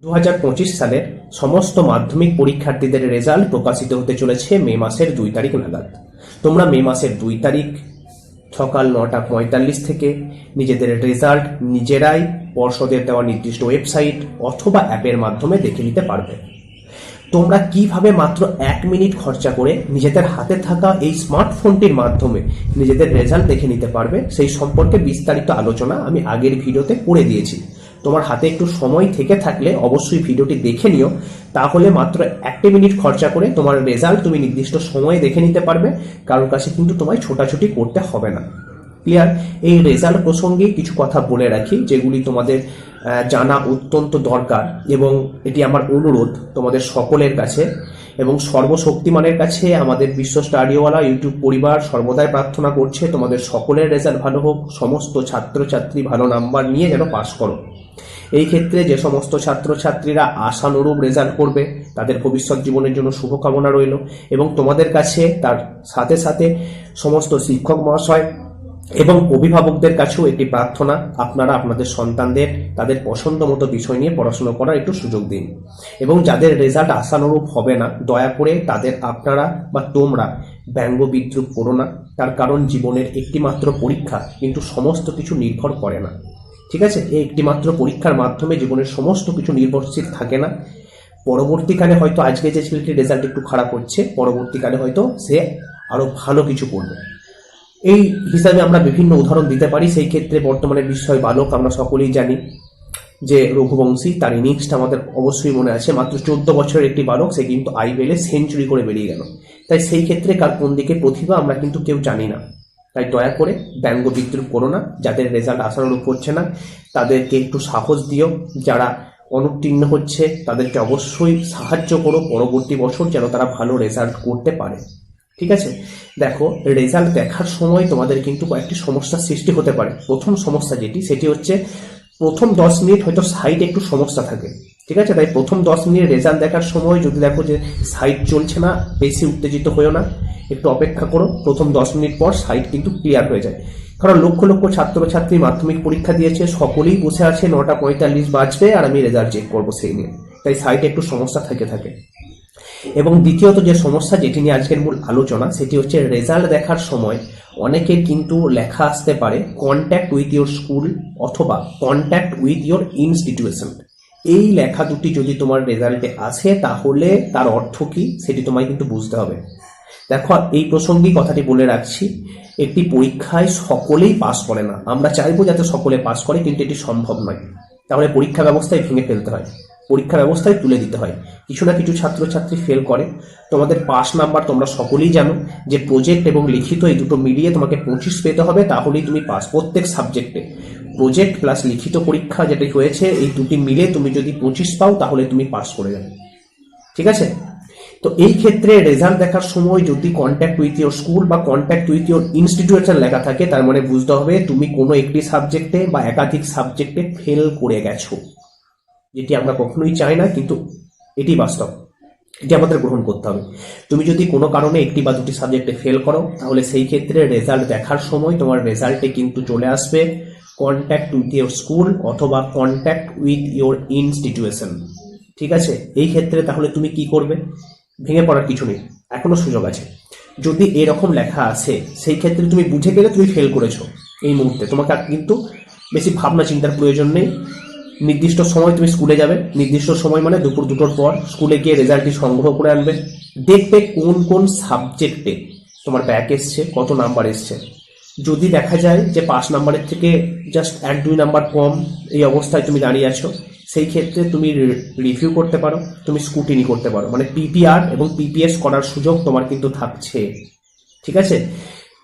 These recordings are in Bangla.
2025 সালের সমস্ত মাধ্যমিক পরীক্ষার্থীদের রেজাল্ট প্রকাশিত হতে চলেছে মে মাসের 2 তারিখ নাগাদ। তোমরা মে মাসের 2 তারিখ সকাল 9:45 থেকে নিজেদের রেজাল্ট নিজেরাই পর্ষদের দেওয়া নির্দিষ্ট ওয়েবসাইট অথবা অ্যাপের মাধ্যমে দেখে নিতে পারবে। তোমরা কিভাবে মাত্র 1 মিনিট খরচা করে নিজেদের হাতে থাকা এই স্মার্টফোনটির মাধ্যমে নিজেদের রেজাল্ট দেখে নিতে পারবে সেই সম্পর্কে বিস্তারিত আলোচনা আমি আগের ভিডিওতে করে দিয়েছি। তোমার হাতে একটু সময় থেকে থাকলে অবশ্যই ভিডিওটি দেখে নিও, তাহলে মাত্র 1 মিনিট খরচা করে তোমার রেজাল্ট তুমি নির্দিষ্ট সময়ে দেখে নিতে পারবে। কারোর কাছে কিন্তু তোমায় ছোটাছুটি করতে হবে না। ক্লিয়ার? এই রেজাল্ট প্রসঙ্গে কিছু কথা বলে রাখি যেগুলি তোমাদের জানা অত্যন্ত দরকার, এবং এটি আমার অনুরোধ তোমাদের সকলের কাছে এবং সর্বশক্তিমানের কাছে। আমাদের বিশ্ব স্টাডিওয়ালা ইউটিউব পরিবার সর্বদাই প্রার্থনা করছে তোমাদের সকলের রেজাল্ট ভালো হোক, সমস্ত ছাত্রছাত্রী ভালো নাম্বার নিয়ে যেন পাশ করো। এই ক্ষেত্রে যে সমস্ত ছাত্রছাত্রীরা আশানুরূপ রেজাল্ট করবে তাদের ভবিষ্যৎ জীবনের জন্য শুভকামনা রইল, এবং তোমাদের কাছে তার সাথে সাথে সমস্ত শিক্ষক মহাশয় এবং অভিভাবকদের কাছেও একটি প্রার্থনা, আপনারা আপনাদের সন্তানদের তাদের পছন্দ মতো বিষয় নিয়ে পড়াশোনা করার একটু সুযোগ দিন। এবং যাদের রেজাল্ট আশানুরূপ হবে না, দয়া করে তাদের আপনারা বা তোমরা ব্যঙ্গ বিদ্রুপ করো না। তার কারণ জীবনের একটি মাত্র পরীক্ষা, কিন্তু সমস্ত কিছু নির্ভর করে না। ঠিক আছে? এই একটি মাত্র পরীক্ষার মাধ্যমে জীবনের সমস্ত কিছু নির্ভরশীল থাকে না। পরবর্তীকালে হয়তো আজকে যে ছেলেটির রেজাল্ট একটু খারাপ হচ্ছে, পরবর্তীকালে হয়তো সে আরো ভালো কিছু করবে। এই হিসাবে আমরা বিভিন্ন উদাহরণ দিতে পারি। সেই ক্ষেত্রে বর্তমানে বিস্ময় বালক আমরা সকলেই জানি যে রঘুবংশী, তার ইনিংসটা আমাদের অবশ্যই মনে আছে। মাত্র 14 বছরের একটি বালক, সে কিন্তু আইপিএলে সেঞ্চুরি করে বেরিয়ে গেল। তাই সেই ক্ষেত্রে কার কোন দিকে প্রতিভা আমরা কিন্তু কেউ জানি না। তাই দয়া করে ব্যঙ্গ বিদ্রুপ করো না। যাদের রেজাল্ট আশানুরূপ করছে না তাদেরকে একটু সাহস দিও, যারা অনুত্তীর্ণ হচ্ছে তাদেরকে অবশ্যই সাহায্য করো পরবর্তী বছর যেন তারা ভালো রেজাল্ট করতে পারে। ঠিক আছে? দেখো, রেজাল্ট দেখার সময় তোমাদের কিন্তু কয়েকটি সমস্যার সৃষ্টি হতে পারে। প্রথম সমস্যা সেটি হচ্ছে প্রথম 10 মিনিট হয়তো সাইটে একটু সমস্যা থাকে। ঠিক আছে? তাই প্রথম 10 মিনিট রেজাল্ট দেখার সময় যদি দেখো যে সাইট চলছে না, বেশি উত্তেজিত হয়েও না, একটু অপেক্ষা করো। প্রথম 10 মিনিট পর সাইট কিন্তু ক্লিয়ার হয়ে যায়। কারণ লক্ষ লক্ষ ছাত্রছাত্রী মাধ্যমিক পরীক্ষা দিয়েছে, সকলেই বসে আছে, 9:45 বাজবে আর আমি রেজাল্ট চেক করবো সেই নিয়ে। তাই সাইটে একটু সমস্যা থাকে। এবং দ্বিতীয়ত যে সমস্যা যেটি নিয়ে আজকের মূল আলোচনা, সেটি হচ্ছে রেজাল্ট দেখার সময় অনেকের কিন্তু লেখা আসতে পারে কন্ট্যাক্ট উইথ ইয়োর স্কুল অথবা কন্ট্যাক্ট উইথ ইয়োর ইনস্টিটিউশন। এই লেখা দুটি যদি তোমার রেজাল্টে আসে তাহলে তার অর্থ কি সেটি তোমায় কিন্তু বুঝতে হবে। দেখো, এই প্রসঙ্গে কথাটি বলে রাখছি, একটি পরীক্ষায় সকলেই পাস করে না। আমরা চাইবো যাতে সকলে পাস করে, কিন্তু এটি সম্ভব নয়। তাহলে পরীক্ষা ব্যবস্থায় ভেঙে ফেলতে হয়, পরীক্ষা ব্যবস্থায় তুলে দিতে হয়। কিছু না কিছু ছাত্রছাত্রী ফেল করে। তোমাদের পাস নাম্বার তোমরা সকলেই জানো যে প্রজেক্ট এবং লিখিত এই দুটো মিলিয়ে তোমাকে 25 পেতে হবে, তাহলেই তুমি পাস। প্রত্যেক সাবজেক্টে প্রজেক্ট প্লাস লিখিত পরীক্ষা যেটি হয়েছে, এই দুটি মিলে তুমি যদি 25 পাও তাহলে তুমি পাস করে যাবে। ঠিক আছে? তো এই ক্ষেত্রে রেজাল্ট দেখার সময় যদি কন্ট্যাক্ট উইথ ইয়োর স্কুল বা কন্ট্যাক্ট উইথ ইয়োর ইনস্টিটিউশন লেখা থাকে, তার মানে বুঝতে হবে তুমি কোনো একটি সাবজেক্টে বা একাধিক সাবজেক্টে ফেল করে গেছো, যেটি আমরা কখনোই চাই না, কিন্তু এটি বাস্তব, এটি আমাদের গ্রহণ করতে হবে। তুমি যদি কোনো কারণে একটি বা দুটি সাবজেক্টে ফেল করো, তাহলে সেই ক্ষেত্রে রেজাল্ট দেখার সময় তোমার রেজাল্টে কিন্তু চলে আসবে কন্ট্যাক্ট উইথ ইয়োর স্কুল অথবা কন্ট্যাক্ট উইথ ইয়োর ইনস্টিটিউশন। ঠিক আছে? এই ক্ষেত্রে তাহলে তুমি কি করবে? ভেঙে পড়ার কিছু নেই, এখনো সুযোগ আছে। যদি এরকম লেখা আসে, সেই ক্ষেত্রে তুমি বুঝে গেলে তুমি ফেল করেছো। এই মুহূর্তে তোমাকে কিন্তু বেশি ভাবনা চিন্তার প্রয়োজন নেই। নির্দিষ্ট সময় তুমি স্কুলে যাবে, নির্দিষ্ট সময় মানে দুপুর 2টোর পর স্কুলে গিয়ে রেজাল্টটি সংগ্রহ করে আনবে। দেখবে কোন কোন সাবজেক্টে তোমার ব্যাক এসছে, কত নাম্বার এসছে। যদি দেখা যায় যে পাস নাম্বারের থেকে জাস্ট 1-2 নাম্বার কম, এই অবস্থায় তুমি দাঁড়িয়ে আছো, সেই ক্ষেত্রে তুমি রিভিউ করতে পারো, তুমি স্কুটিনি করতে পারো, মানে পিপিআর এবং পিপিএস করার সুযোগ তোমার কিন্তু থাকছে। ঠিক আছে?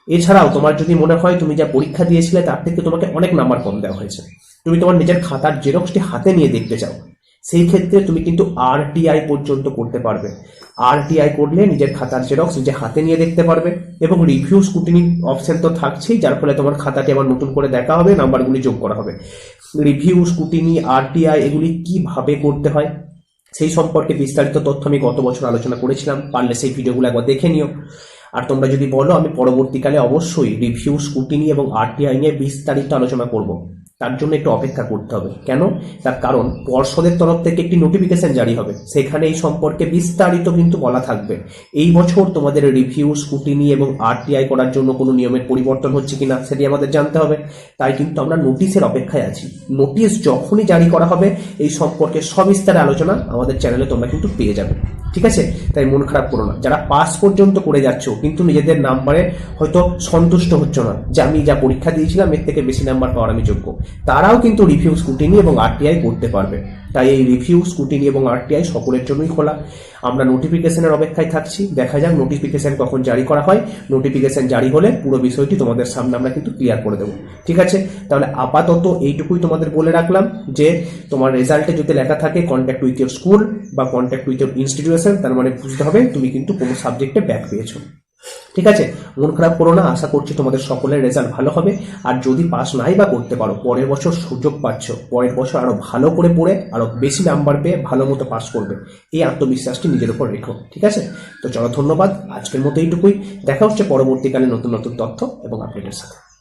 এছাড়াও তোমার যদি মনে হয় তুমি যা পরীক্ষা দিয়েছিলে তার থেকে তোমাকে অনেক নাম্বার কম দেওয়া হয়েছে, তুমি তোমার নিজের খাতার জেরক্সটি হাতে নিয়ে দেখতে চাও, সেই ক্ষেত্রে তুমি কিন্তু আরটিআই পর্যন্ত করতে পারবে। আরটিআই করলে নিজের খাতার জেরক্স নিজে হাতে নিয়ে দেখতে পারবে, এবং রিভিউ স্কুটিনি অপশন তো থাকছেই, যার ফলে তোমার খাতাটি আবার নতুন করে দেখা হবে, নাম্বারগুলি যোগ করা হবে। রিভিউ, স্কুটিনি, আরটিআই এগুলি কিভাবে করতে হয় সেই সম্পর্কে বিস্তারিত তথ্য আমি গত বছর আলোচনা করেছিলাম, পারলে সেই ভিডিওগুলো একবার দেখে নিও। আর তোমরা যদি বলো, আমি পরবর্তীকালে অবশ্যই রিভিউ, স্কুটিনি এবং আরটিআই নিয়ে বিস্তারিত আলোচনা করব। তার জন্য একটু অপেক্ষা করতে হবে। কেন? তার কারণ পর্ষদের তরফ থেকে একটি নোটিফিকেশন জারি হবে, সেখানে এই সম্পর্কে বিস্তারিত কিন্তু বলা থাকবে। এই বছর তোমাদের রিভিউ, স্কুটিনি এবং আরটিআই করার জন্য কোনো নিয়মের পরিবর্তন হচ্ছে কিনা সেটি আমাদের জানতে হবে। তাই কিন্তু আমরা নোটিশের অপেক্ষায় আছি। নোটিশ যখনই জারি করা হবে এই সম্পর্কে সবিস্তারে আলোচনা আমাদের চ্যানেলে তোমরা কিন্তু পেয়ে যাবে। ঠিক আছে? তাই মন খারাপ করো না। যারা পাস পর্যন্ত করে যাচ্ছ কিন্তু নিজেদের নাম্বারে হয়তো সন্তুষ্ট হচ্ছ না, যে আমি যা পরীক্ষা দিয়েছিলাম এর থেকে বেশি নাম্বার পাওয়ার আমি যোগ্য, তারাও কিন্তু রিভিউ, স্কুটিনি এবং আরটিআই করতে পারবে। তাই এই রিভিউ, স্কুটিনি এবং আরটিআই সকলের জন্যই খোলা। আমরা নোটিফিকেশনের অপেক্ষায় থাকছি। দেখা যাক নোটিফিকেশন কখন জারি করা হয়। নোটিফিকেশন জারি হলে পুরো বিষয়টি তোমাদের সামনে আমরা কিন্তু ক্লিয়ার করে দেবো। ঠিক আছে? তাহলে আপাতত এইটুকুই তোমাদের বলে রাখলাম যে তোমার রেজাল্টে যদি লেখা থাকে কন্ট্যাক্ট উইথ ইউর স্কুল বা কন্ট্যাক্ট উইথ ইউর ইনস্টিটিউশন, তার মানে বুঝতে হবে তুমি কিন্তু কোনো সাবজেক্টে ব্যাক পেয়েছো। ঠিক আছে? মন খারাপ করো না। আশা করছি তোমাদের সকলের রেজাল্ট ভালো হবে। আর যদি পাস নাই বা করতে পারো, পরের বছর সুযোগ পাচ্ছ, পরের বছর আরো ভালো করে পড়ে আরো বেশি নাম্বার পেয়ে ভালো মতো পাস করবে। এই আত্মবিশ্বাসটি নিজের উপর রেখো। ঠিক আছে? তো চলো, ধন্যবাদ। আজকের মতো এইটুকুই। দেখা হচ্ছে পরবর্তীকালে নতুন নতুন তথ্য এবং আপডেটের সাথে।